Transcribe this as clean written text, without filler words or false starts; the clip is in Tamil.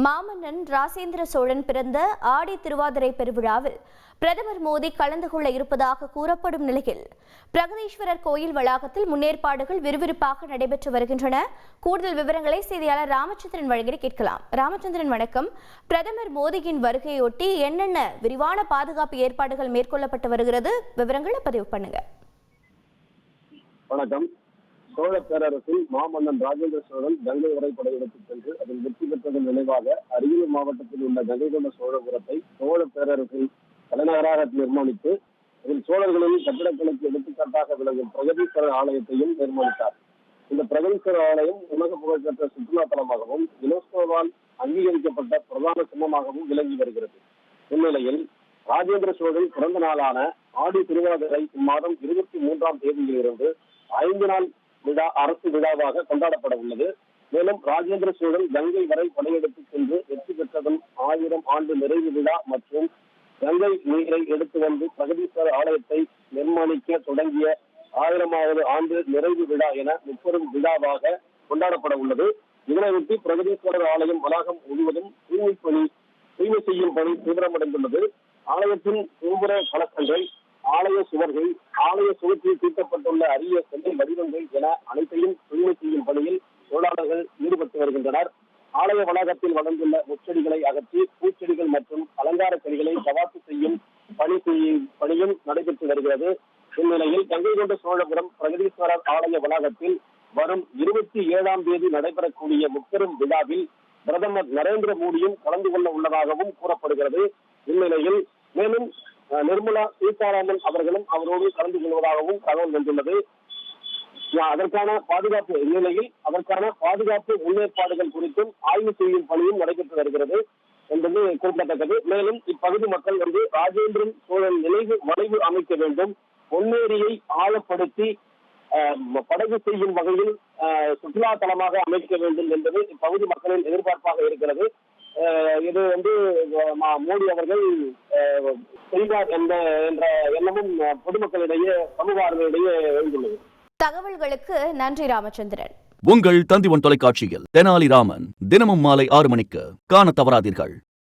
மாமன்னன் ராசேந்திர சோழன் பிறந்த ஆடி திருவாதிரை பெருவிழாவில் பிரதமர் மோடி கலந்து கொள்ள இருப்பதாக கூறப்படும் நிலையில் பிரகதீஸ்வரர் கோயில் வளாகத்தில் முன்னேற்பாடுகள் விறுவிறுப்பாக நடைபெற்று வருகின்றன. கூடுதல் விவரங்களை செய்தியாளர் ராமச்சந்திரன் வழங்கி கேட்கலாம். ராமச்சந்திரன் வணக்கம். பிரதமர் மோடியின் வருகையொட்டி என்னென்ன விரிவான பாதுகாப்பு ஏற்பாடுகள் மேற்கொள்ளப்பட்டு வருகிறது, விவரங்களை பதிவு பண்ணுங்க. வணக்கம். சோழ பேரரசில் மாமன்னன் ராஜேந்திர சோழன் கங்கை வரை படையெடுத்துச் சென்று அதில் வெற்றி பெற்றதன் நினைவாக அரியலூர் மாவட்டத்தில் உள்ள கங்கை கொண்ட சோழபுரத்தை சோழ பேரரசின் தலைநகராக நிர்மாணித்து அதில் சோழர்களின் கட்டிடக்கலைக்கு எடுத்துக்காட்டாக விளங்கும் பிரகதீஸ்வரர் ஆலயத்தையும் நிர்மாணித்தார். இந்த பிரகதீஸ்வரர் ஆலயம் உலக புகழ்பெற்ற சுற்றுலா தலமாகவும் யுனெஸ்கோவால் அங்கீகரிக்கப்பட்ட பிரதான சின்னமாகவும் விளங்கி வருகிறது. இந்நிலையில் ராஜேந்திர சோழன் பிறந்த நாளான ஆடி திருவாதிரை இம்மாதம் 23ஆம் தேதியிலிருந்து 5 நாள் அரசு விழாவாக கொண்டாடப்பட உள்ளது. மேலும் ராஜேந்திர சோழன் கங்கை வரை படையெடுத்து சென்று வெற்றி பெற்றதன் 1000 ஆண்டு நிறைவு விழா மற்றும் கங்கை நீரை எடுத்து வந்து பிரகதீஸ்வரர் ஆலயத்தை நிர்மாணிக்க தொடங்கிய 1000வது ஆண்டு நிறைவு விழா என முப்பெரும் விழாவாக கொண்டாடப்பட உள்ளது. இதனையொட்டி பிரகதீஸ்வரர் ஆலயம் வளாகம் முழுவதும் தூய்மை செய்யும் பணி தீவிரமடைந்துள்ளது. ஆலயத்தின் பின்புற கலசங்கள், ஆலய சுவர்கள், ஆலய சுவற்றில் தீட்டப்பட்டுள்ள அரிய செல்லை வடிவங்கள் என அனைத்தையும் தூய்மை செய்யும் பணியில் தொழிலாளர்கள் ஈடுபட்டு வருகின்றனர். ஆலய வளாகத்தில் வளர்ந்துள்ள முச்செடிகளை அகற்றி பூச்செடிகள் மற்றும் அலங்கார செடிகளை கவாத்து செய்யும் பணியும் நடைபெற்று வருகிறது. இந்நிலையில் கங்கை கொண்ட சோழபுரம் பிரகதீஸ்வரர் ஆலய வளாகத்தில் வரும் 27ஆம் தேதி நடைபெறக்கூடிய முப்பெரும் விழாவில் பிரதமர் நரேந்திர மோடியும் கலந்து கொள்ள உள்ளதாகவும் கூறப்படுகிறது. இந்நிலையில் மேலும் நிர்மலா சீதாராமன் அவர்களும் அவரோடு கலந்து கொள்வதாகவும் தகவல் வந்துள்ளது. அதற்கான பாதுகாப்பு முன்னேற்பாடுகள் குறித்தும் ஆய்வு செய்யும் பணியும் நடைபெற்று வருகிறது என்பது குறிப்பிடத்தக்கது. மேலும் இப்பகுதி மக்கள் ராஜேந்திரன் சோழன் நினைவு வளைவு அமைக்க வேண்டும், பொன்னேரியை ஆழப்படுத்தி படகு செய்யும் வகையில் சுற்றுலா தலமாக அமைக்க வேண்டும் என்பது இப்பகுதி மக்களின் எதிர்பார்ப்பாக இருக்கிறது. இது மோடி அவர்கள் செய்வார் என்ற எண்ணமும் பொதுமக்களிடையே சமூக ஆர்வலிடையே எழுந்துள்ளது. தகவல்களுக்கு நன்றி ராமச்சந்திரன். உங்கள் தந்திவன் தொலைக்காட்சியில் தெனாலிராமன் தினமும் மாலை 6 மணிக்கு காண தவறாதீர்கள்.